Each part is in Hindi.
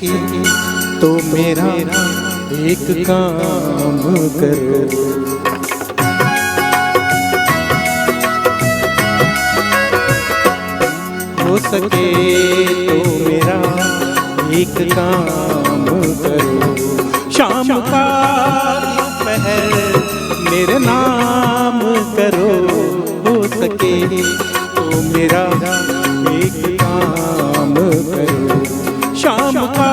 सके तो मेरा एक काम करो। हो सके तो मेरा एक काम करो। शाम का पहर मेरे नाम करो। हो सके तो मेरा एक काम करो। शाम का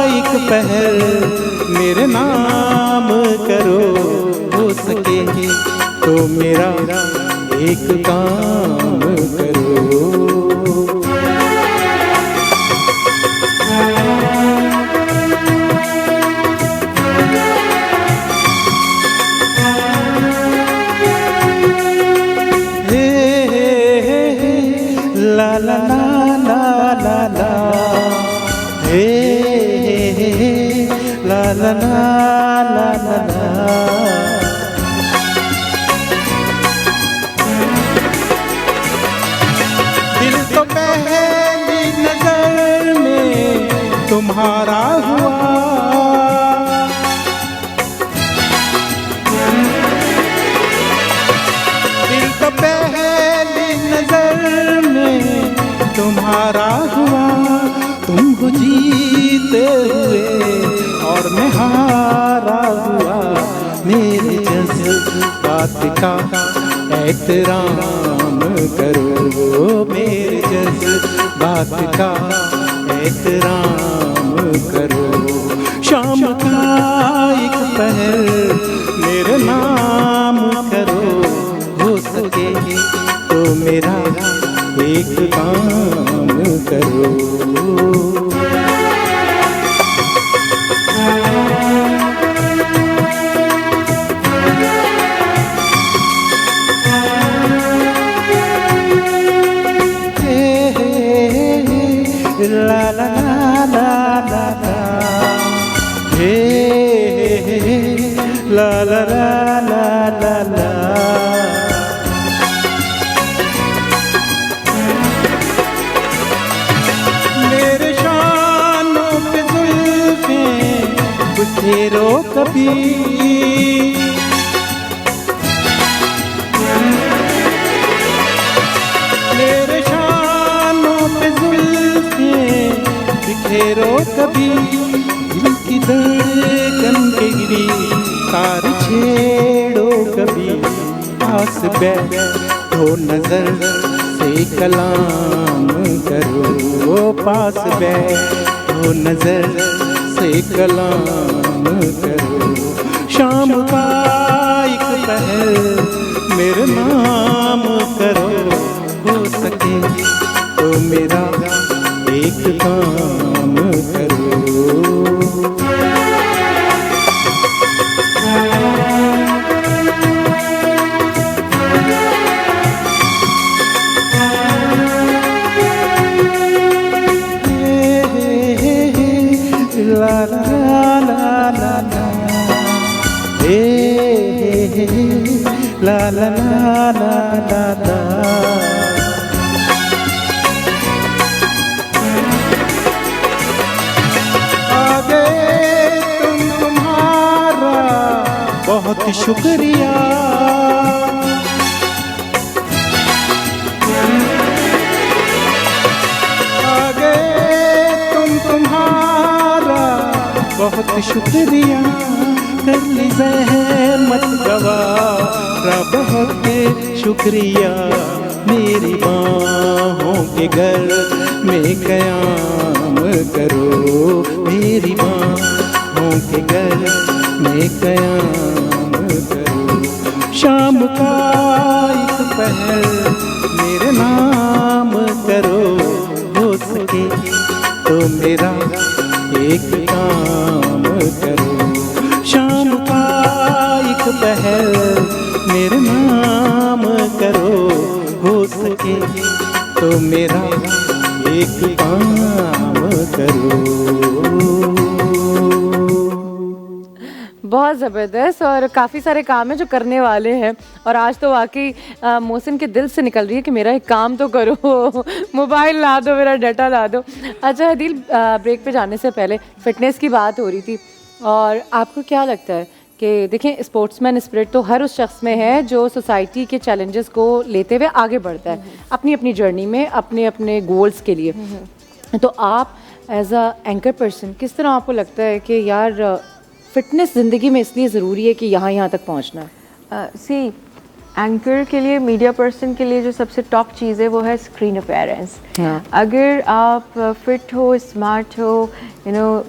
एक पहर मेरे नाम करो। हो सके तो मेरा एक काम करो। ला ला ला ला ला ला, हे हे हे ला ला ला ला ला ला। दिल तो पहली नजर में तुम्हारा हुआ। दिल तो पहली नजर में तुम्हारा हुआ। तुम हो जीते हुए और मैं हारा हुआ। मेरे जज्बात का एहतराम करो। मेरे जज्बात का एहतराम करो। शाम का एक पहर मेरे नाम करो। हो सके तो मेरा एक काम करो। ला ला ला ला ला, हे ला ला ला ला ला। मेरे शानों पे जुल्फें बिखेरो कभी। मेरे शानों पे जुल्फें बिखेरो कभी। दिल की धड़कन के गिरी तार छेड़ो कभी। पास बैठो नजर से कलाम करो। पास बैठो नजर से कलाम करो। शाम का एक पहर मेरे नाम करो। हो सके तो मेरा एक काम करो। ला ला ला ला ला, हे ला ला ला ला ला ला। आ गए तुम्हारा बहुत शुक्रिया। आ गए तुम्हारा बहुत शुक्रिया। कर ली ज़हमत गवारा बहुत शुक्रिया। मेरी बाहों के घर में क़याम करो। मेरी बाहों के घर में क़याम करो। शाम का एक पहर मेरे नाम करो। हो सके तो मेरा एक काम करो। शाम का एक पहर मेरे नाम करो। हो सके तो मेरा एक काम करो। बहुत ज़बरदस्त। और काफ़ी सारे काम हैं जो करने वाले हैं, और आज तो वाकई मोहसिन के दिल से निकल रही है कि मेरा एक काम तो करो, मोबाइल ला दो, मेरा डाटा ला दो। अच्छा हदील, ब्रेक पे जाने से पहले फ़िटनेस की बात हो रही थी, और आपको क्या लगता है कि देखें स्पोर्ट्समैन स्पिरिट तो हर उस शख्स में है जो सोसाइटी के चैलेंजेस को लेते हुए आगे बढ़ता है अपनी अपनी जर्नी में, अपने अपने गोल्स के लिए। तो आप एज अ एंकर पर्सन किस तरह आपको लगता है कि यार फिटनेस ज़िंदगी में इसलिए ज़रूरी है कि यहाँ तक पहुँचना है? सी एंकर के लिए, मीडिया पर्सन के लिए जो सबसे टॉप चीज़ है वो है स्क्रीन अपीयरेंस। अगर आप फिट हो, स्मार्ट हो, you know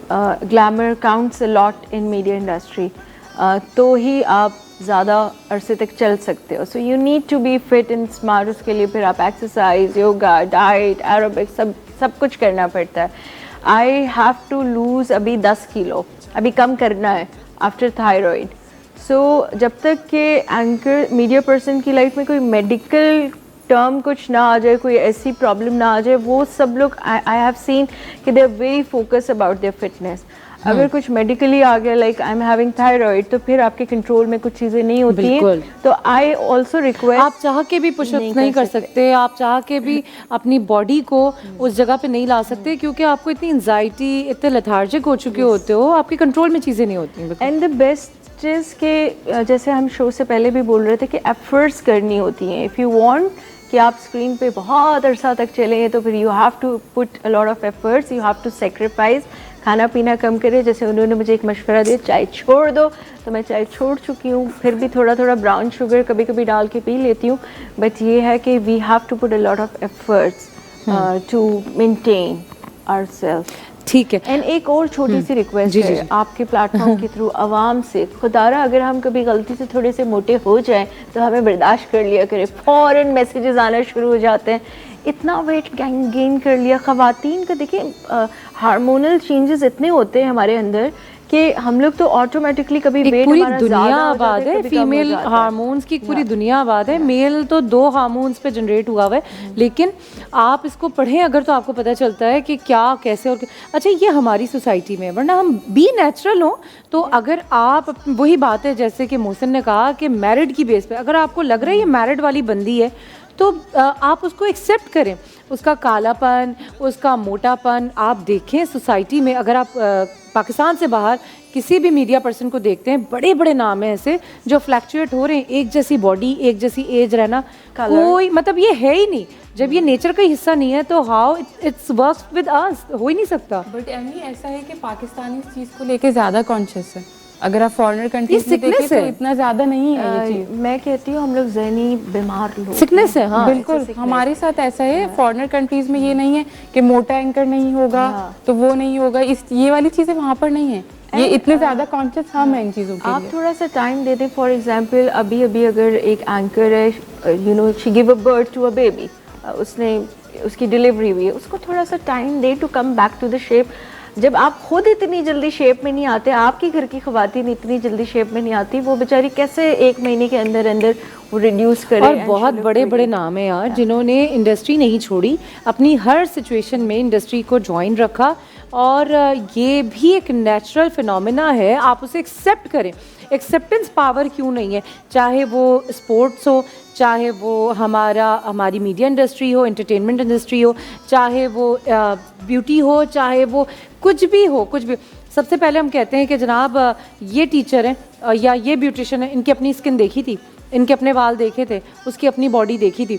glamour counts a lot in media industry, तो ही आप ज़्यादा अरसे तक चल सकते हो। So you need to be fit and smart. उसके लिए फिर आप एक्सरसाइज, योगा, डाइट, एरोबिक्स सब कुछ करना पड़ता है। आई हैव टू लूज़ अभी 10 किलो अभी कम करना है आफ्टर थायराइड। सो जब तक कि एंकर मीडिया पर्सन की लाइफ में कोई मेडिकल टर्म कुछ ना आ जाए, कोई ऐसी प्रॉब्लम ना आ जाए, वो सब लोग आई हैव सीन कि they are very focus about their fitness. अगर कुछ मेडिकली आ गया, like I am having thyroid, तो फिर आपके कंट्रोल में कुछ चीज़ें नहीं होती हैं। तो आई ऑल्सो रिक्वेस्ट, आप चाह के भी पुशअप्स नहीं कर सकते, आप चाह के भी अपनी बॉडी को उस जगह पे नहीं ला सकते, क्योंकि आपको इतनी एंजाइटी, इतने लेथार्जिक हो चुके होते हो, आपके कंट्रोल में चीज़ें नहीं होती। एंड द बेस्ट चीज़ के जैसे हम शो से पहले भी बोल रहे थे कि एफर्ट्स करनी होती हैं। इफ़ यू वांट कि आप स्क्रीन पे बहुत अरसा तक चलें, तो फिर you have to put a lot of efforts, you have to sacrifice. खाना पीना कम करें, जैसे उन्होंने मुझे एक मशवरा दिया चाय छोड़ दो, तो मैं चाय छोड़ चुकी हूँ। फिर भी थोड़ा थोड़ा ब्राउन शुगर कभी कभी डाल के पी लेती हूँ, बट ये है कि we have to put a lot of efforts to maintain ourself. ठीक है। एंड एक और छोटी सी रिक्वेस्ट है आपके प्लेटफॉर्म के थ्रू आवाम से, खुदारा अगर हम कभी गलती से थोड़े से मोटे हो जाएं तो हमें बर्दाश्त कर लिया करें। फ़ौरन मैसेजेस आना शुरू हो जाते हैं, इतना वेट गेन कर लिया। ख़वातीन का देखिए हार्मोनल चेंजेस इतने होते हैं हमारे अंदर कि हम लोग तो ऑटोमेटिकली कभी वेट पूरी दुनिया आबाद है, फीमेल हार्मोन्स की पूरी दुनिया आबाद है। मेल तो 2 हार्मोन्स पे जनरेट हुआ हुआ है, लेकिन आप इसको पढ़ें अगर तो आपको पता चलता है कि क्या कैसे और अच्छा ये हमारी सोसाइटी में, वरना हम बी नेचुरल हो। तो अगर आप वही बात है जैसे कि मोहसिन ने कहा कि मैरिड की बेस पे अगर आपको लग रहा है ये मैरिड वाली बंदी है, तो आप उसको एक्सेप्ट करें। उसका कालापन, उसका मोटापन आप देखें सोसाइटी में। अगर आप पाकिस्तान से बाहर किसी भी मीडिया पर्सन को देखते हैं, बड़े बड़े नाम हैं ऐसे जो फ्लैक्चुएट हो रहे हैं, एक जैसी बॉडी, एक जैसी एज रहना, कोई मतलब ये है ही नहीं। जब ये नेचर का हिस्सा नहीं है तो how it's works with us, हो ही नहीं सकता। बट एमी ऐसा है कि पाकिस्तानी इस चीज़ को लेके ज़्यादा कॉन्शियस है। अगर आप फॉरेनर कंट्रीज में देखें तो इतना ज़्यादा नहीं है ये चीज़। मैं कहती हूँ हम लोग ज़हनी बीमार लोग, सिकनेस है। हाँ बिल्कुल, हमारे साथ ऐसा है। फॉरेनर कंट्रीज में ये नहीं है कि मोटा एंकर नहीं होगा तो वो नहीं होगा, इस ये वाली चीज़ें वहाँ पर नहीं है। ये इतने ज़्यादा कॉन्शियस हम हैं इन चीज़ों के लिए। आप थोड़ा सा टाइम दे दें। फॉर एग्जांपल अभी अगर एक एंकर है, you know she give a birth to a baby, उसने उसकी डिलीवरी हुई है, उसको थोड़ा सा टाइम दे to come back to the shape. जब आप खुद इतनी जल्दी शेप में नहीं आते, आपकी घर की ख़वातीन इतनी जल्दी शेप में नहीं आती, वो बेचारी कैसे 1 महीने के अंदर अंदर वो रिड्यूस करे। और बहुत बड़े बड़े नाम हैं यार जिन्होंने इंडस्ट्री नहीं छोड़ी, अपनी हर सिचुएशन में इंडस्ट्री को ज्वाइन रखा। और ये भी एक नेचुरल फिनोमेना है, आप उसे एक्सेप्ट करें। एक्सेप्टेंस पावर क्यों नहीं है, चाहे वो स्पोर्ट्स हो, चाहे वो हमारी मीडिया इंडस्ट्री हो, एंटरटेनमेंट इंडस्ट्री हो, चाहे वो ब्यूटी हो, चाहे वो कुछ भी हो, कुछ भी। सबसे पहले हम कहते हैं कि जनाब ये टीचर हैं या ये ब्यूटिशियन है, इनकी अपनी स्किन देखी थी, इनके अपने बाल देखे थे, उसकी अपनी बॉडी देखी थी।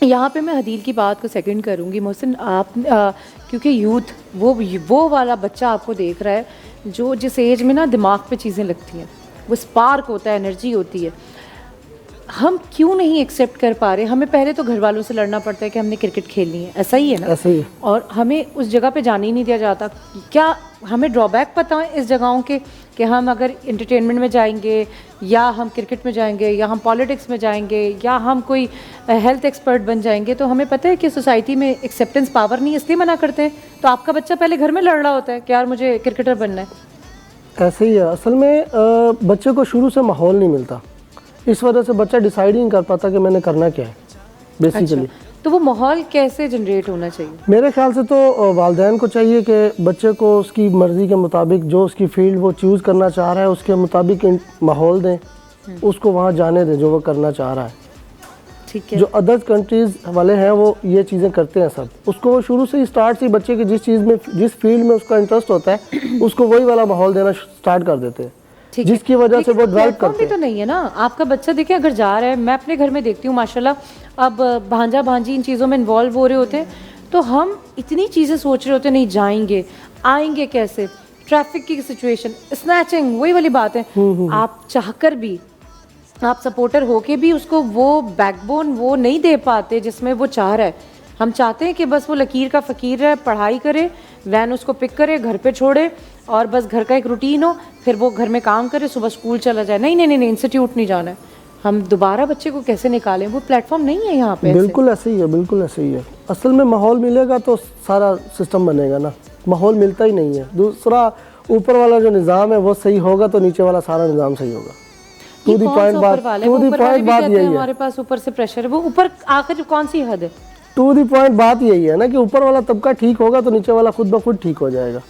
यहाँ पे मैं हदील की बात को सेकंड करूँगी। मोहसिन आप क्योंकि यूथ वो वाला बच्चा आपको देख रहा है जो जिस एज में ना दिमाग पे चीज़ें लगती हैं, वो स्पार्क होता है, एनर्जी होती है। हम क्यों नहीं एक्सेप्ट कर पा रहे? हमें पहले तो घर वालों से लड़ना पड़ता है कि हमने क्रिकेट खेलनी है, ऐसा ही है ना? ऐसा ही। और हमें उस जगह पे जाने ही नहीं दिया जाता। क्या हमें ड्रॉबैक पता है इस जगहों के कि हम अगर एंटरटेनमेंट में जाएंगे या हम क्रिकेट में जाएंगे या हम पॉलिटिक्स में जाएंगे या हम कोई हेल्थ एक्सपर्ट बन जाएंगे, तो हमें पता है कि सोसाइटी में एक्सेप्टेंस पावर नहीं, इसलिए मना करते हैं। तो आपका बच्चा पहले घर में लड़ रहा होता है कि यार मुझे क्रिकेटर बनना है। ऐसे ही है। असल में बच्चे को शुरू से माहौल नहीं मिलता, इस वजह से बच्चा डिसाइड ही नहीं कर पाता कि मैंने करना क्या है बेसिकली। तो वो माहौल कैसे जनरेट होना चाहिए? मेरे ख्याल से तो वालिदैन को चाहिए कि बच्चे को उसकी मर्ज़ी के मुताबिक जो उसकी फील्ड वो चूज़ करना चाह रहा है उसके मुताबिक माहौल दें, उसको वहाँ जाने दें जो वो करना चाह रहा है। ठीक है। जो अदर कंट्रीज़ वाले हैं वो ये चीज़ें करते हैं सब, उसको वो शुरू से ही स्टार्ट से बच्चे की जिस चीज़ में जिस फील्ड में उसका इंटरेस्ट होता है उसको वही वाला माहौल देना स्टार्ट कर देते हैं, ठीक है। जिसकी वजह से वो डेवलप प्लेटफॉर्म करते भी तो नहीं है ना आपका बच्चा। देखिए अगर जा रहा है, मैं अपने घर में देखती हूँ माशाल्लाह, अब भांजा भांजी इन चीज़ों में इन्वॉल्व हो रहे होते हैं, तो हम इतनी चीज़ें सोच रहे होते हैं, नहीं जाएंगे आएंगे कैसे, ट्रैफिक की सिचुएशन, स्नैचिंग, वही वाली बात है। आप चाहकर भी, आप सपोर्टर होके भी उसको वो बैकबोन वो नहीं दे पाते जिसमें वो चाह रहा है। हम चाहते हैं कि बस वो लकीर का फ़कीर रहे, पढ़ाई करे, वैन उसको पिक करे, घर पे छोड़े और बस घर का एक रूटीन हो, फिर वो घर में काम करे, सुबह स्कूल चला जाए। नहीं नहीं नहीं, इंस्टीट्यूट नहीं जाना है। हम दोबारा बच्चे को कैसे निकालें? वो प्लेटफॉर्म नहीं है यहाँ पे ऐसे। बिल्कुल ऐसे ही है, बिल्कुल ऐसे ही है। असल में माहौल मिलेगा तो सारा सिस्टम बनेगा ना, माहौल मिलता ही नहीं है। दूसरा, ऊपर वाला जो निज़ाम है वो सही होगा तो नीचे वाला सारा निज़ाम सही होगा। ये कौन सा ऊपर वाला है? वो ऊपर वाले भी कहते हैं हमारे पास ऊपर से प्रेशर है, वो ऊपर आखिर कौन सी हद है? टू दी पॉइंट बात यही है ना कि ऊपर वाला तबका ठीक होगा तो नीचे वाला खुद ब खुद ठीक हो जाएगा।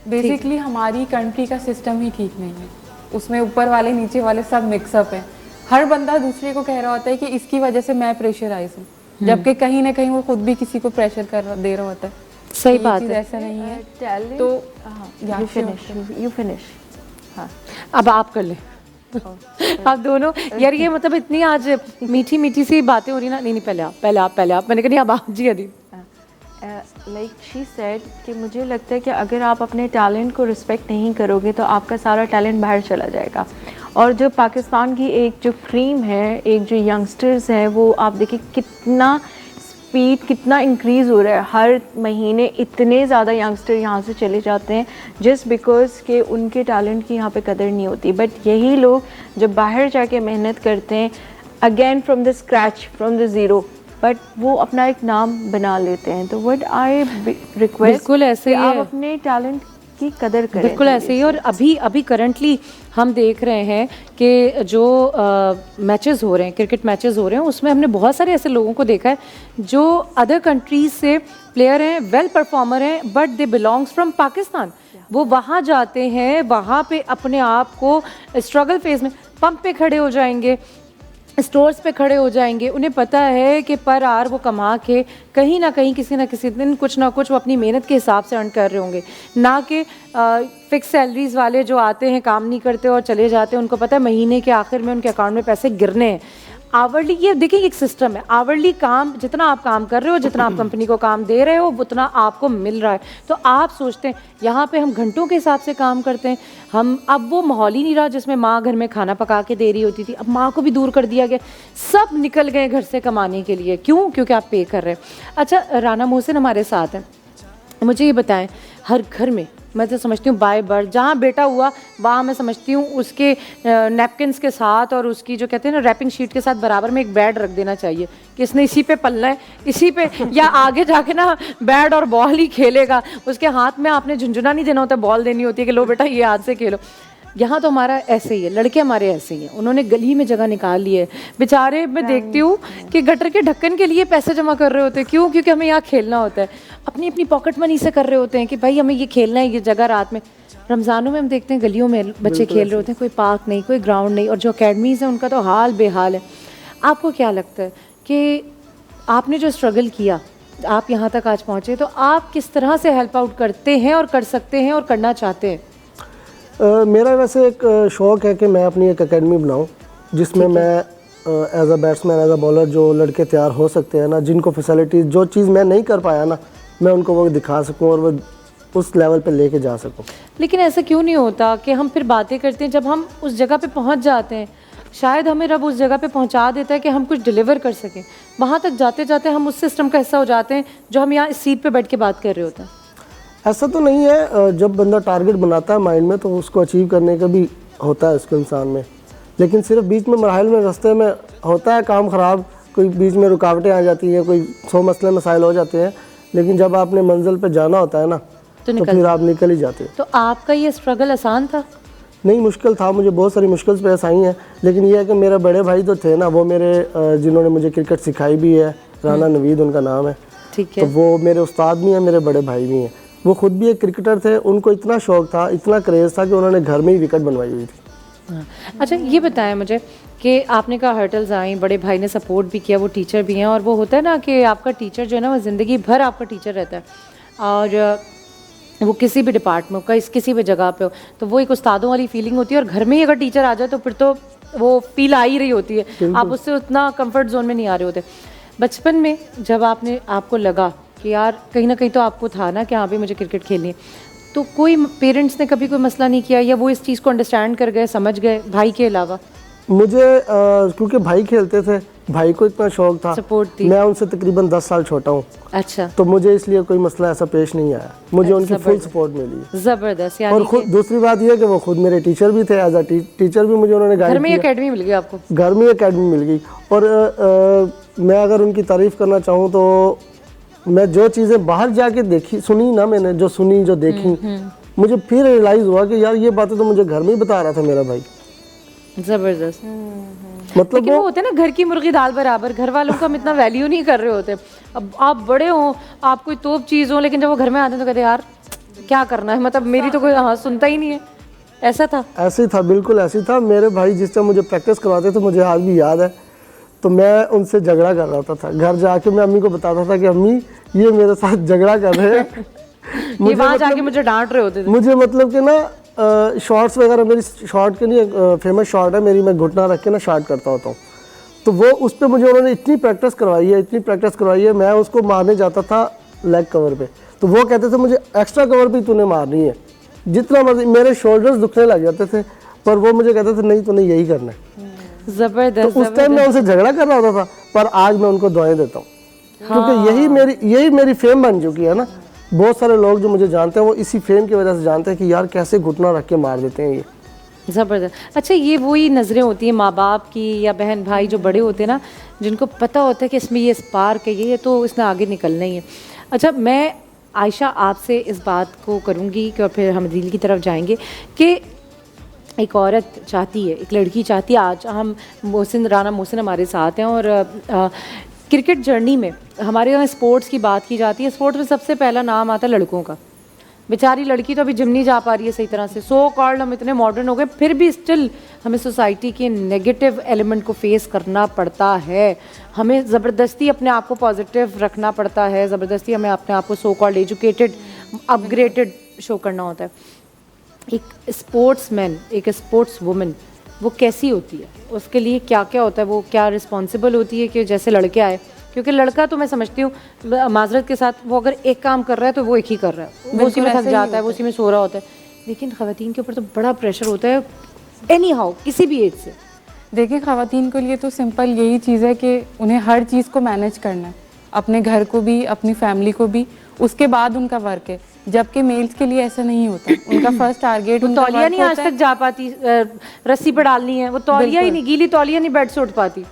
बेसिकली हमारी कंट्री का सिस्टम ही ठीक नहीं है, उसमें ऊपर वाले नीचे वाले सब मिक्सअप है। हर बंदा दूसरे को कह रहा होता है कि इसकी वजह से मैं प्रेशराइज हूँ, जबकि कहीं ना कहीं वो खुद भी किसी को प्रेशर दे रहा होता है। सही बात है। ऐसा नहीं है टैलेंट तो यू फिनिश। हाँ, अब आप कर ले। आप दोनों यार, ये मतलब इतनी आज मीठी मीठी सी बातें हो रही ना। नहीं नहीं, पहले आप। मैंने कहा नहीं, अब आप जी अदी। लाइक शी सेड कि मुझे लगता है कि अगर आप अपने टैलेंट को रिस्पेक्ट नहीं करोगे तो आपका सारा टैलेंट बाहर चला जाएगा। और जो पाकिस्तान की एक जो क्रीम है, एक जो यंगस्टर्स हैं, वो आप देखिए कितना स्पीड कितना इंक्रीज़ हो रहा है। हर महीने इतने ज़्यादा यंगस्टर यहाँ से चले जाते हैं जस्ट बिकॉज के उनके टैलेंट की यहाँ पे कदर नहीं होती। बट यही लोग जब बाहर जाके मेहनत करते हैं again from the scratch, from the zero, but वो अपना एक नाम बना लेते हैं। तो व्हाट आई रिक्वेस्ट, बिल्कुल ऐसे ही आप है। अपने टैलेंट की कदर करें। बिल्कुल ऐसे ही। और अभी करंटली हम देख रहे हैं कि जो मैचेस हो रहे हैं, क्रिकेट मैचेस हो रहे हैं, उसमें हमने बहुत सारे ऐसे लोगों को देखा है जो अदर कंट्रीज से प्लेयर हैं, वेल परफॉर्मर हैं, but they belongs from Pakistan. वो वहाँ जाते हैं, वहाँ पे अपने आप को स्ट्रगल फेज में पंप पे खड़े हो जाएंगे, स्टोर्स पे खड़े हो जाएंगे। उन्हें पता है कि पर आर वो कमा के कहीं ना कहीं किसी ना किसी दिन कुछ ना कुछ वो अपनी मेहनत के हिसाब से अर्न कर रहे होंगे, ना कि फिक्स सैलरीज वाले जो आते हैं, काम नहीं करते और चले जाते हैं। उनको पता है महीने के आखिर में उनके अकाउंट में पैसे गिरने हैं। आवरली, ये देखिए एक सिस्टम है, आवरली काम, जितना आप काम कर रहे हो, जितना आप कंपनी को काम दे रहे हो, उतना आपको मिल रहा है। तो आप सोचते हैं यहाँ पे हम घंटों के हिसाब से काम करते हैं। हम अब वो माहौल ही नहीं रहा जिसमें माँ घर में खाना पका के दे रही होती थी। अब माँ को भी दूर कर दिया गया, सब निकल गए घर से कमाने के लिए। क्यों? क्योंकि आप पे कर रहे हैं। अच्छा, राना मोहसिन हमारे साथ हैं, मुझे ये बताएं, हर घर में मैं तो समझती हूँ बाय बर्थ जहाँ बेटा हुआ वहाँ मैं समझती हूँ उसके नैपकिन्स के साथ और उसकी जो कहते हैं ना रैपिंग शीट के साथ बराबर में एक बैट रख देना चाहिए कि इसने इसी पे पलना है, इसी पे, या आगे जाके ना बैट और बॉल ही खेलेगा। उसके हाथ में आपने झुंझुना नहीं देना होता, बॉल देनी होती है कि लो बेटा ये हाथ से खेलो। यहाँ तो हमारा ऐसे ही है, लड़के हमारे ऐसे ही हैं, उन्होंने गली में जगह निकाल ली है। बेचारे मैं देखती हूँ कि गटर के ढक्कन के लिए पैसे जमा कर रहे होते हैं। क्यों? क्योंकि हमें यहाँ खेलना होता है। अपनी अपनी पॉकेट मनी से कर रहे होते हैं कि भाई हमें ये खेलना है, ये जगह रात में। रमज़ानों में हम देखते हैं गलियों में बच्चे खेल रहे होते हैं, कोई पार्क नहीं, कोई ग्राउंड नहीं, और जो अकेडमीज़ हैं उनका तो हाल बेहाल है। आपको क्या लगता है कि आपने जो स्ट्रगल किया, आप यहाँ तक आज पहुँचे, तो आप किस तरह से हेल्प आउट करते हैं और कर सकते हैं और करना चाहते हैं? मेरा वैसे एक शौक़ है कि मैं अपनी एक एकेडमी बनाऊं जिसमें मैं as a batsman, as a bowler जो लड़के तैयार हो सकते हैं ना, जिनको फैसिलिटीज़, जो चीज़ मैं नहीं कर पाया ना, मैं उनको वो दिखा सकूं और वो उस लेवल पे लेके जा सकूं। लेकिन ऐसा क्यों नहीं होता कि हम फिर बातें करते हैं, जब हम उस जगह पे पहुंच जाते हैं, शायद हमें रब उस जगह पे पहुंचा देता है कि हम कुछ डिलीवर कर सकें। वहाँ तक जाते जाते हम उस सिस्टम का हिस्सा हो जाते हैं जो हम यहाँ इस सीट पे बैठ के बात कर रहे होते हैं। ऐसा तो नहीं है, जब बंदा टारगेट बनाता है माइंड में तो उसको अचीव करने का भी होता है उसके इंसान में, लेकिन सिर्फ बीच में मराहल में रास्ते में होता है काम ख़राब, कोई बीच में रुकावटें आ जाती हैं, कोई 100 मसले मसाइल हो जाते हैं, लेकिन जब आपने मंजिल पे जाना होता है ना तो फिर आप निकल ही जाते हैं। तो आपका ये स्ट्रगल आसान था? नहीं, मुश्किल था, मुझे बहुत सारी मुश्किल पेश आई हैं, लेकिन यह है कि मेरे बड़े भाई तो थे ना, वो मेरे जिन्होंने मुझे क्रिकेट सिखाई भी है, राना नवीद उनका नाम है। ठीक तो है। वो मेरे उस्ताद भी हैं, मेरे बड़े भाई भी हैं। वो खुद भी एक क्रिकेटर थे, उनको इतना शौक था, इतना क्रेज़ था कि उन्होंने घर में ही विकेट बनवाई हुई थी। हाँ। अच्छा ये बताएं मुझे कि आपने कहा हर्टल्स आई, बड़े भाई ने सपोर्ट भी किया, वो टीचर भी हैं, और वो होता है ना कि आपका टीचर जो है ना वो ज़िंदगी भर आपका टीचर रहता है, और वो किसी भी डिपार्टमेंट का किसी भी जगह पे हो, तो वो एक उस्तादों वाली फीलिंग होती है। और घर में ही अगर टीचर आ जाए तो फिर तो वो फील आ ही रही होती है, आप उससे उतना कंफर्ट जोन में नहीं आ रहे होते। बचपन में जब आपको लगा कि यार कहीं ना कहीं तो आपको था ना कि हाँ भी मुझे क्रिकेट खेलनी है, तो कोई पेरेंट्स ने कभी कोई मसला नहीं किया, या वो इस चीज़ को अंडरस्टैंड कर गए, समझ गए, भाई के अलावा? मुझे क्योंकि भाई खेलते थे, भाई को इतना शौक था, सपोर्ट थी। मैं उनसे तकरीबन 10 साल छोटा हूँ, अच्छा, तो मुझे इसलिए कोई मसला ऐसा पेश नहीं आया, मुझे उनकी फुल सपोर्ट मिली। ज़बरदस्त। और यानी खुद दूसरी बात यह है कि वो खुद मेरे टीचर भी थे, एज अ टीचर भी मुझे उन्होंने गाइड घर में किया। एकेडमी मिल गई आपको? घर में एकेडमी मिल गई। और मैं अगर उनकी तारीफ़ करना चाहूँ तो मैं जो चीज़ें बाहर जाके देखी सुनी ना, मैंने जो सुनी जो देखी, मुझे फिर रियलाइज़ हुआ कि यार ये बातें तो मुझे घर में ही बता रहा था मेरा भाई। ज़बरदस्त। मतलब लेकिन वो होते हैं ना घर की मुर्गी दाल बराबर, घर वालों का हम इतना वैल्यू नहीं कर रहे होते। अब आप बड़े हो, आप कोई तोप चीज़ हो, लेकिन जब वो घर में आते हैं तो कहते हैं यार क्या करना है, मतलब मेरी तो कोई हाँ सुनता ही नहीं है। ऐसा था? ऐसे ही था, बिल्कुल ऐसे ही था। मेरे भाई जिस टाइम मुझे प्रैक्टिस करवाते थे, मुझे आज भी याद है, तो मैं उनसे झगड़ा कर रहा था। घर जाके मैं अम्मी को बताता था कि अम्मी ये मेरे साथ झगड़ा कर रहे हैं। ये वहाँ जाके मुझे डांट रहे होते थे। मुझे मतलब कि ना शॉर्ट्स वगैरह, मेरी शॉर्ट के लिए फेमस शॉर्ट है मेरी, मैं घुटना रख के ना शॉर्ट करता होता हूँ, तो वो उस पर मुझे उन्होंने इतनी प्रैक्टिस करवाई है, मैं उसको मारने जाता था लेग कवर पे, तो वो कहते थे मुझे एक्स्ट्रा कवर भी तूने मारनी है, जितना मर्जी। मेरे शोल्डर्स दुखने लग जाते थे, पर वो मुझे कहते थे नहीं तूने यही करना है। ज़बरदस्त। तो उस टाइम मैं उनसे झगड़ा कर रहा होता था, पर आज मैं उनको दुआएं देता हूँ, क्योंकि यही मेरी फेम बन चुकी है ना। बहुत सारे लोग जो मुझे जानते हैं वो इसी फेम की वजह से जानते हैं कि यार कैसे घुटना रख के मार देते हैं ये। ज़बरदस्त। अच्छा ये वही नज़रें होती हैं माँ बाप की या बहन भाई जो बड़े होते हैं ना, जिनको पता होता है कि इसमें ये स्पार्क है, ये तो इसने आगे निकलना ही है। अच्छा मैं आयशा आपसे इस बात को करूँगी कि और फिर हम दिल की तरफ जाएंगे कि एक औरत चाहती है, एक लड़की चाहती है, आज हम राना मोहसिन हमारे साथ हैं, और क्रिकेट जर्नी में हमारे यहाँ स्पोर्ट्स की बात की जाती है, स्पोर्ट्स में सबसे पहला नाम आता है लड़कों का। बेचारी लड़की तो अभी जिम नहीं जा पा रही है सही तरह से, सो कॉल्ड हम इतने मॉडर्न हो गए, फिर भी स्टिल हमें सोसाइटी के नेगेटिव एलिमेंट को फेस करना पड़ता है, हमें ज़बरदस्ती अपने आप को पॉजिटिव रखना पड़ता है, ज़बरदस्ती हमें अपने आप को so called educated upgraded show करना होता है। एक स्पोर्ट्समैन, एक स्पोर्ट्स वुमेन वो कैसी होती है, उसके लिए क्या क्या होता है, वो क्या रिस्पॉन्सिबल होती है कि जैसे लड़के आए, क्योंकि लड़का तो मैं समझती हूँ माजरत के साथ वो अगर एक काम कर रहा है तो वो एक ही कर रहा है, वो उसी में थक जाता है, वो उसी में सो रहा होता है, लेकिन ख़वातीन के ऊपर तो बड़ा प्रेशर होता है एनी हाउ किसी भी एज से। देखिए ख़वातीन के लिए तो सिंपल यही चीज़ है कि उन्हें हर चीज़ को मैनेज करना है, अपने घर को भी, अपनी फैमिली को भी, उसके बाद उनका वर्क है। जबकि मेल्स के लिए ऐसा नहीं होता, उनका फर्स्ट टारगेट तौलिया नहीं आज तक जा पाती, रस्सी पर डालनी है, वो तौलिया ही नहीं, गीली तौलिया नहीं बेड से उठ पाती,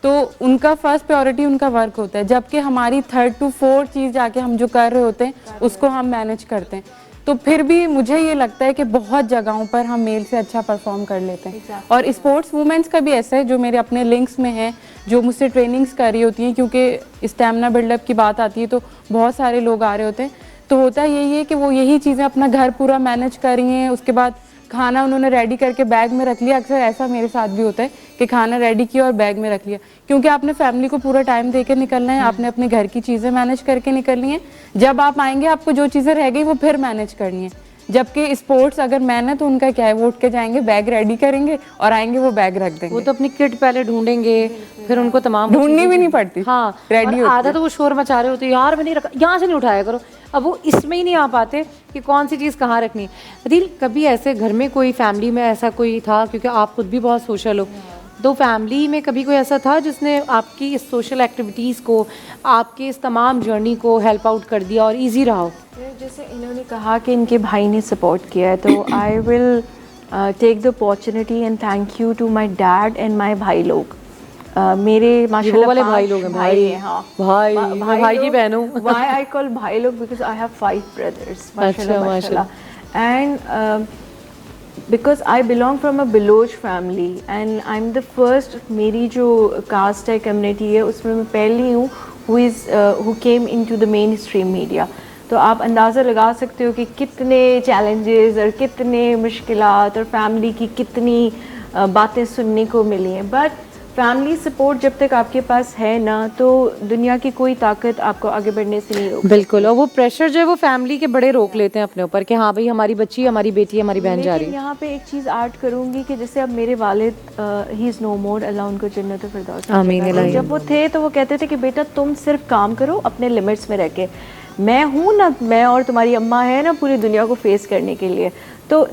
तो उनका फर्स्ट प्रायोरिटी उनका वर्क होता है। जबकि हमारी 3rd to 4th चीज़ जाके हम जो कर रहे होते हैं उसको हम मैनेज करते हैं। तो फिर भी मुझे ये लगता है कि बहुत जगहों पर हम मेल से अच्छा परफॉर्म कर लेते हैं। और स्पोर्ट्स वुमेन्स का भी ऐसा है, जो मेरे अपने लिंक्स में है, जो मुझसे ट्रेनिंग्स कर रही होती हैं, क्योंकि स्टैमिना बिल्डअप की बात आती है तो बहुत सारे लोग आ रहे होते हैं, तो होता यही है कि वो यही चीज़ें अपना घर पूरा मैनेज कर रही हैं, उसके बाद खाना उन्होंने रेडी करके बैग में रख लिया। अक्सर ऐसा मेरे साथ भी होता है कि खाना रेडी किया और बैग में रख लिया, क्योंकि आपने फैमिली को पूरा टाइम देकर निकलना है, आपने अपने घर की चीज़ें मैनेज करके निकलनी है, जब आप आएंगे आपको जो चीज़ें रह गई वो फिर मैनेज करनी है। जबकि स्पोर्ट्स अगर मैन है तो उनका क्या है, वो उठ के जाएंगे, बैग रेडी करेंगे और आएंगे वो बैग रख देंगे। वो तो अपनी किट पहले ढूंढेंगे, फिर उनको तमाम ढूंढनी भी नहीं पड़ती, हाँ रेडी और आधा तो वो शोर मचा रहे होते, यार मैंने रखा, यहाँ से नहीं उठाया करो। अब वो इसमें ही नहीं आ पाते कि कौन सी चीज़ कहाँ रखनी है। अदील कभी ऐसे घर में कोई फैमिली में ऐसा कोई था, क्योंकि आप खुद भी बहुत सोशल हो, तो फैमिली में कभी कोई ऐसा था जिसने आपकी इस सोशल एक्टिविटीज़ को, आपके इस तमाम जर्नी को हेल्प आउट कर दिया और इजी रहा हो? जैसे इन्होंने कहा कि इनके भाई ने सपोर्ट किया है, तो I will take the opportunity and thank you to my dad and my भाई लोग। मेरे माशाल्लाह वो वाले भाई लोग हैं, भाई हैं, हाँ भाई की बहन हूँ। Why I call भाई लोग because I have 5 brothers, माशाल्लाह माशाल्लाह, and because I belong from a Baloch family and I'm the first, मेरी जो कास्ट है, कम्युनिटी है, उसमें मैं पहली हूँ who came into the mainstream media. तो आप अंदाज़ा लगा सकते हो कि कितने चैलेंजेस और कितने मुश्किलात और फैमिली की कितनी बातें सुनने को मिली हैं, बट फैमिली सपोर्ट जब तक आपके पास है ना, तो दुनिया की कोई ताकत आपको आगे बढ़ने से नहीं रोक। बिल्कुल, और वो प्रेशर जो है वो फैमिली के बड़े रोक लेते हैं अपने ऊपर कि हाँ भाई हमारी बच्ची, हमारी बेटी, हमारी बहन जा रही लेकिन है। यहाँ पे एक चीज़ ऐड करूँगी कि जैसे अब मेरे वालिद ही इज़ नो मोर, अल्लाह उनको जन्नत फिरदौस आमीन नसीब करे। जब वो थे तो वो कहते थे कि बेटा तुम सिर्फ काम करो अपने लिमिट्स में रह के, मैं हूँ ना, मैं और तुम्हारी अम्मा है ना पूरी दुनिया को फेस करने के लिए। तो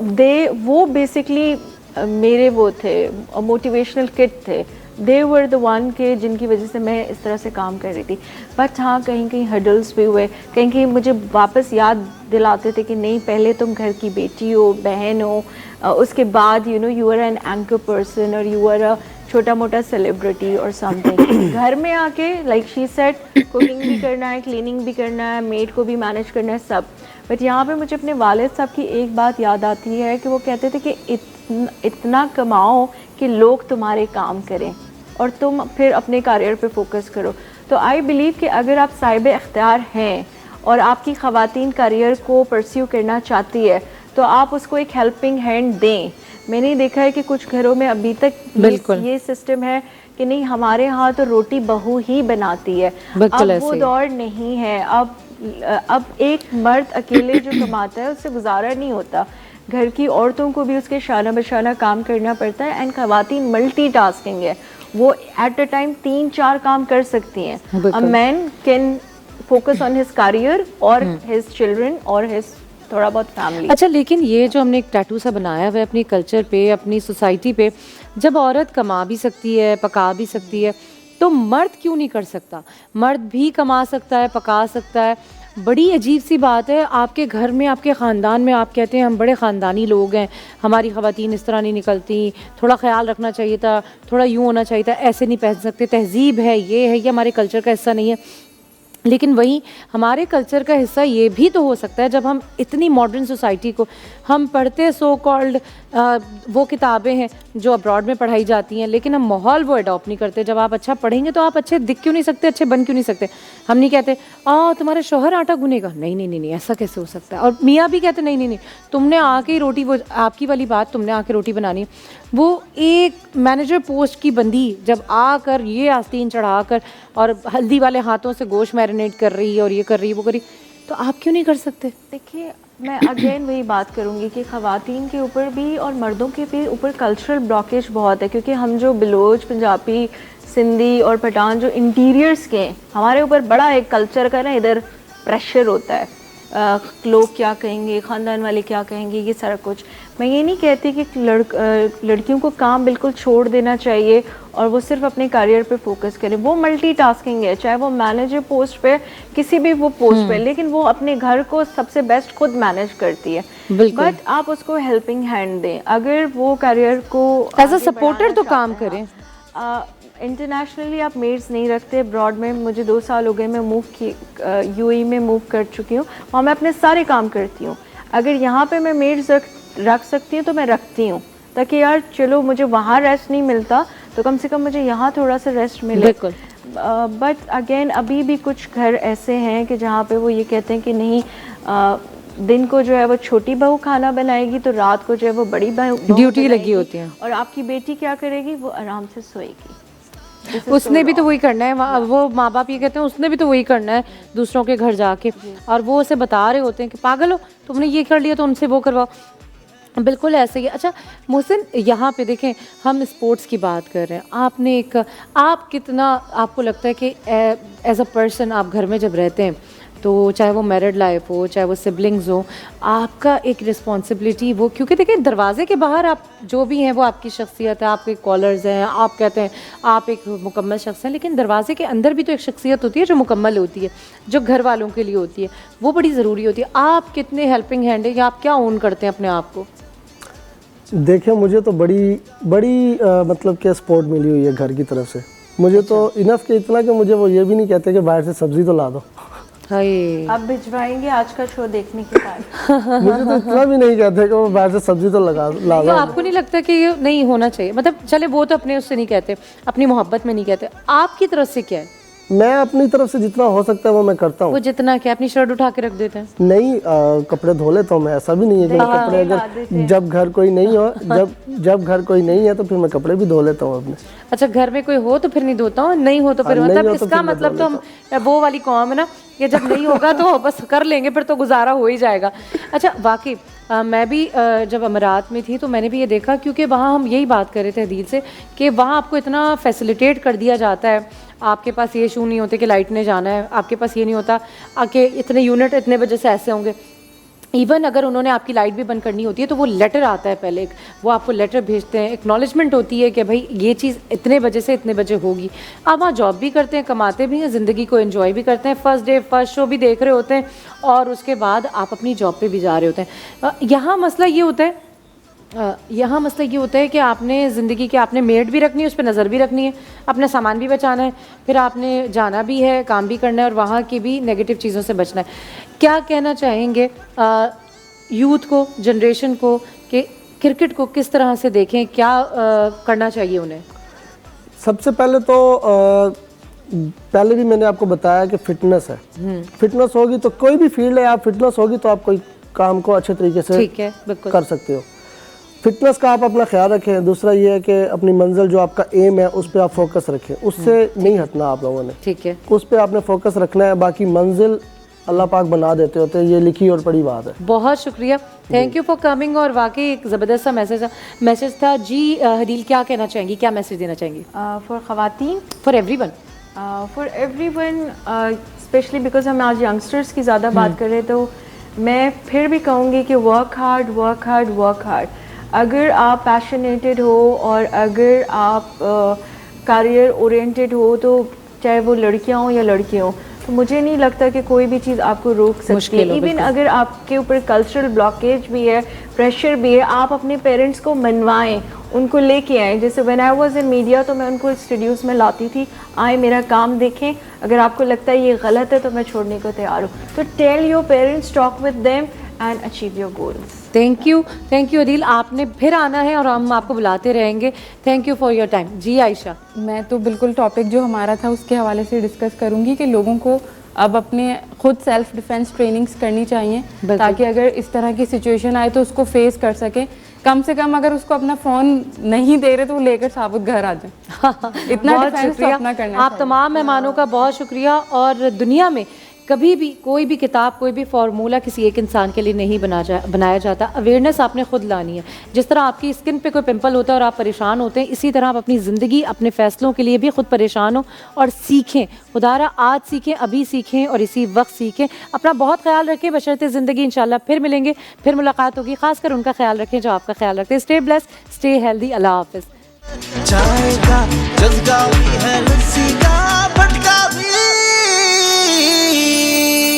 वो बेसिकली मेरे वो थे, मोटिवेशनल किड थे, दे वर द वन के जिनकी वजह से मैं इस तरह से काम कर रही थी। बट हाँ, कहीं कहीं हर्डल्स भी हुए, कहीं कहीं मुझे वापस याद दिलाते थे कि नहीं, पहले तुम घर की बेटी हो, बहन हो, उसके बाद you are an anchor person और यू आर अ छोटा मोटा सेलिब्रिटी और समथिंग। घर में आके लाइक शी सेड कुकिंग भी करना है, क्लीनिंग भी करना है, मेड को भी मैनेज करना है, सब। बट यहाँ पे मुझे अपने वालिद साहब की एक बात याद आती है कि वो कहते थे कि इतना कमाओ कि लोग तुम्हारे काम करें और तुम फिर अपने करियर पे फोकस करो। तो आई बिलीव कि अगर आप साहिब इख्तियार हैं और आपकी ख़वातीन करियर को परस्यू करना चाहती है तो आप उसको एक हेल्पिंग हैंड दें। मैंने देखा है कि कुछ घरों में अभी तक ये सिस्टम है कि नहीं, हमारे यहाँ तो रोटी बहू ही बनाती है। अब वो दौर नहीं है। अब एक मर्द अकेले जो कमाता है उससे गुजारा नहीं होता, घर की औरतों को भी उसके शाना बशाना काम करना पड़ता है। एंड ख़वातीन मल्टीटास्किंग है, वो एट अ टाइम 3-4 काम कर सकती हैं। A man can focus on his career और हिज चिल्ड्रन और हिज थोड़ा बहुत फैमिली। अच्छा, लेकिन ये जो हमने एक टैटू सा बनाया हुआ है अपनी कल्चर पे, अपनी सोसाइटी पे, जब औरत कमा भी सकती है, पका भी सकती है, तो मर्द क्यों नहीं कर सकता? मर्द भी कमा सकता है, पका सकता है। बड़ी अजीब सी बात है, आपके घर में, आपके ख़ानदान में आप कहते हैं हम बड़े ख़ानदानी लोग हैं, हमारी ख़वातीन इस तरह नहीं निकलती, थोड़ा ख्याल रखना चाहिए था, थोड़ा यूँ होना चाहिए था, ऐसे नहीं पहन सकते, तहजीब है, ये हमारे कल्चर का हिस्सा नहीं है। लेकिन वहीं हमारे कल्चर का हिस्सा ये भी तो हो सकता है, जब हम इतनी मॉडर्न सोसाइटी को हम पढ़ते, सो कॉल्ड वो किताबें हैं जो अब्रॉड में पढ़ाई जाती हैं, लेकिन हम माहौल वो अडॉप्ट नहीं करते। जब आप अच्छा पढ़ेंगे तो आप अच्छे दिख क्यों नहीं सकते, अच्छे बन क्यों नहीं सकते? हम नहीं कहते तुम्हारे शौहर आटा गुनेगा, नहीं नहीं नहीं नहीं, ऐसा कैसे हो सकता है। और मियाँ भी कहते नहीं नहीं नहीं, तुमने आके ही रोटी, वो आपकी वाली बात, तुमने आके रोटी बनानी। वो एक मैनेजर पोस्ट की बंदी जब आकर ये आस्तीन चढ़ाकर और हल्दी वाले हाथों से गोश्त मैरिनेट कर रही है और ये कर रही है, वो कर रही, तो आप क्यों नहीं कर सकते? देखिए, मैं अगेन वही बात करूँगी कि ख़वातीन के ऊपर भी और मर्दों के भी ऊपर कल्चरल ब्लॉकेज बहुत है, क्योंकि हम जो बलोच, पंजाबी, सिंधी और पठान जो इंटीरियर्स के हैं, हमारे ऊपर बड़ा एक कल्चर का ना इधर प्रेशर होता है। लोग क्या कहेंगे, ख़ानदान वाले क्या कहेंगे, ये सारा कुछ। मैं ये नहीं कहती कि लड़कियों को काम बिल्कुल छोड़ देना चाहिए और वो सिर्फ अपने करियर पे फोकस करें। वो मल्टीटास्किंग है, चाहे वो मैनेजर पोस्ट पे, किसी भी वो पोस्ट पे, लेकिन वो अपने घर को सबसे बेस्ट खुद मैनेज करती है। बट आप उसको हेल्पिंग हैंड दें, अगर वो करियर को एज अ सपोर्टर तो काम करें। इंटरनेशनली आप मेड्स नहीं रखते। ब्रॉड में मुझे 2 साल हो गए, मैं मूव की यूएई में मूव कर चुकी हूँ, वहाँ मैं अपने सारे काम करती हूँ। अगर यहाँ पे मैं मेड्स रख सकती हूँ तो मैं रखती हूँ, ताकि यार चलो मुझे वहाँ रेस्ट नहीं मिलता तो कम से कम मुझे यहाँ थोड़ा सा रेस्ट मिले। बट अगेन अभी भी कुछ घर ऐसे हैं कि जहाँ पे वो ये कहते हैं कि नहीं, दिन को जो है वो छोटी बहू खाना बनाएगी तो रात को जो है वो बड़ी बहू ड्यूटी लगी होती है, और आपकी बेटी क्या करेगी, वो आराम से सोएगी। उसने भी तो वही करना है। वो माँ बाप ये कहते हैं उसने भी तो वही करना है दूसरों के घर जाके, और वो उसे बता रहे होते हैं कि पागल हो, तुमने ये कर लिया तो उनसे वो करवाओ। बिल्कुल ऐसे ही। अच्छा मोहसिन, यहाँ पे देखें हम स्पोर्ट्स की बात कर रहे हैं, आपने एक, आप कितना, आपको लगता है कि एज अ पर्सन आप घर में जब रहते हैं तो चाहे वो मैरिड लाइफ हो, चाहे वो सिबलिंग्स हो, आपका एक रिस्पॉन्सिबिलिटी वो, क्योंकि देखिए दरवाजे के बाहर आप जो भी हैं वो आपकी शख्सियत है, आपके कॉलर्स हैं, आप कहते हैं आप एक मुकम्मल शख्स हैं, लेकिन दरवाजे के अंदर भी तो एक शख्सियत होती है जो मुकम्मल होती है, जो घर वालों के लिए होती है, वो बड़ी ज़रूरी होती है। आप कितने हेल्पिंग हैंड है या आप क्या ओन करते हैं अपने आप को? देखिए, मुझे तो बड़ी मतलब क्या सपोर्ट मिली हुई है घर की तरफ से। मुझे तो इनफ के इतना कि मुझे वो ये भी नहीं कहते कि बाहर से सब्ज़ी तो ला दो, आप भिजवाएंगे आज का शो देखने के बाद। मुझे तो इतना भी नहीं कहते कि वो बाहर से सब्जी तो ला दो। आपको नहीं लगता कि ये नहीं होना चाहिए? मतलब चले वो तो अपने उससे नहीं कहते, अपनी मोहब्बत में नहीं कहते, आपकी तरफ से क्या है? मैं अपनी तरफ से जितना हो सकता है वो मैं करता वो हूँ। जितना क्या अपनी शर्ट उठा के रख देते हैं? नहीं कपड़े धो लेता हूँ मैं, ऐसा भी नहीं है कि मैं कपड़े अगर जब घर कोई नहीं हो जब घर कोई नहीं है तो फिर मैं कपड़े भी धो लेता हूँ अपने। अच्छा, घर में कोई हो तो फिर नहीं धोता हूँ, नहीं हो तो फिर नहीं मतलब हो तो इसका फिर मैं मतलब धो तो हम वो वाली कौम है ना कि जब नहीं होगा तो बस कर लेंगे, फिर तो गुजारा हो ही जाएगा। अच्छा, वाकई मैं भी जब अमीरात में थी तो मैंने भी ये देखा, क्योंकि वहाँ हम यही बात कर रहे थे हदील से कि वहाँ आपको इतना फैसिलिटेट कर दिया जाता है, आपके पास ये इशू नहीं होते कि लाइट ने जाना है, आपके पास ये नहीं होता कि इतने यूनिट इतने बजे से ऐसे होंगे। इवन अगर उन्होंने आपकी लाइट भी बंद करनी होती है तो वो लेटर आता है पहले, वो आपको लेटर भेजते हैं, एक्नॉलेजमेंट होती है कि भाई ये चीज़ इतने बजे से इतने बजे होगी। आप वहाँ जॉब भी करते हैं, कमाते भी हैं, ज़िंदगी को एंजॉय भी करते हैं, फर्स्ट डे फर्स्ट शो भी देख रहे होते हैं और उसके बाद आप अपनी जॉब पे भी जा रहे होते हैं। यहाँ मसला ये होता है कि आपने ज़िंदगी के आपने मेड भी रखनी है, उस पर नज़र भी रखनी है, अपना सामान भी बचाना है, फिर आपने जाना भी है, काम भी करना है और वहाँ की भी नेगेटिव चीज़ों से बचना है। क्या कहना चाहेंगे यूथ को, जनरेशन को कि क्रिकेट को किस तरह से देखें, क्या करना चाहिए उन्हें? सबसे पहले तो पहले भी मैंने आपको बताया कि फिटनेस है। फिटनेस होगी तो कोई भी फील्ड है, आप फिटनेस होगी तो आप कोई काम को अच्छे तरीके से ठीक है, बिल्कुल कर सकते हो। फिटनेस का आप अपना ख्याल रखें। दूसरा ये है कि अपनी मंजिल जो आपका एम है उस पर आप फोकस रखें, उससे नहीं हटना आप लोगों ने, ठीक है, उस पर आपने फोकस रखना है। बाकी मंजिल अल्लाह पाक बना देते होते हैं, ये लिखी और पढ़ी बात है। बहुत शुक्रिया, थैंक यू फॉर कमिंग। और वाकई एक ज़बरदस्त सा मैसेज था जी। हदील क्या कहना चाहेंगी, क्या मैसेज देना चाहेंगी? फॉर ख़वातीन, फॉर एवरीवन, स्पेशली बिकॉज हम आज यंगस्टर्स की ज़्यादा बात कर रहे हैं, तो मैं फिर भी कहूँगी कि work hard work hard work hard. अगर आप पैशनेटेड हो और अगर आप करियर ओरिएंटेड हो, तो चाहे वो लड़कियां हो या लड़के हों, तो मुझे नहीं लगता कि कोई भी चीज़ आपको रोक सकती है। इवन अगर आपके ऊपर कल्चरल ब्लॉकेज भी है, प्रेशर भी है, आप अपने पेरेंट्स को मनवाएं, उनको लेके आएँ। जैसे when I was in media तो मैं उनको स्टूडियोज़ में लाती थी, आए मेरा काम देखें, अगर आपको लगता है ये गलत है तो मैं छोड़ने को तैयार हूँ। तो tell your parents, talk with them and achieve your goals. Thank you Hadeel, आपने फिर आना है और हम आपको बुलाते रहेंगे। Thank you for your time. जी आयशा? मैं तो बिल्कुल टॉपिक जो हमारा था उसके हवाले से डिस्कस करूंगी कि लोगों को अब अपने खुद सेल्फ डिफेंस ट्रेनिंग्स करनी चाहिए, ताकि अगर इस तरह की सिचुएशन आए तो उसको फेस कर सके। कम से कम अगर उसको अपना फ़ोन नहीं दे रहे तो वो लेकर साबुत घर आ जाए। इतना बहुत डिफेंस तो अपना करना। आप तमाम मेहमानों का बहुत शुक्रिया। और दुनिया में कभी भी कोई भी किताब, कोई भी फार्मूला किसी एक इंसान के लिए नहीं बनाया जाता। अवेयरनेस आपने खुद लानी है। जिस तरह आपकी स्किन पे कोई पिंपल होता है और आप परेशान होते हैं, इसी तरह आप अपनी ज़िंदगी, अपने फ़ैसलों के लिए भी खुद परेशान हो और सीखें। खुदारा आज सीखें, अभी सीखें और इसी वक्त सीखें। अपना बहुत ख्याल रखें, बशर्ते ज़िंदगी इंशाल्लाह फिर मिलेंगे, फिर मुलाकात होगी। खासकर उनका ख्याल रखें जो आपका ख्याल रखते हैं। Stay blessed, stay healthy. Allah हाफ़िज़।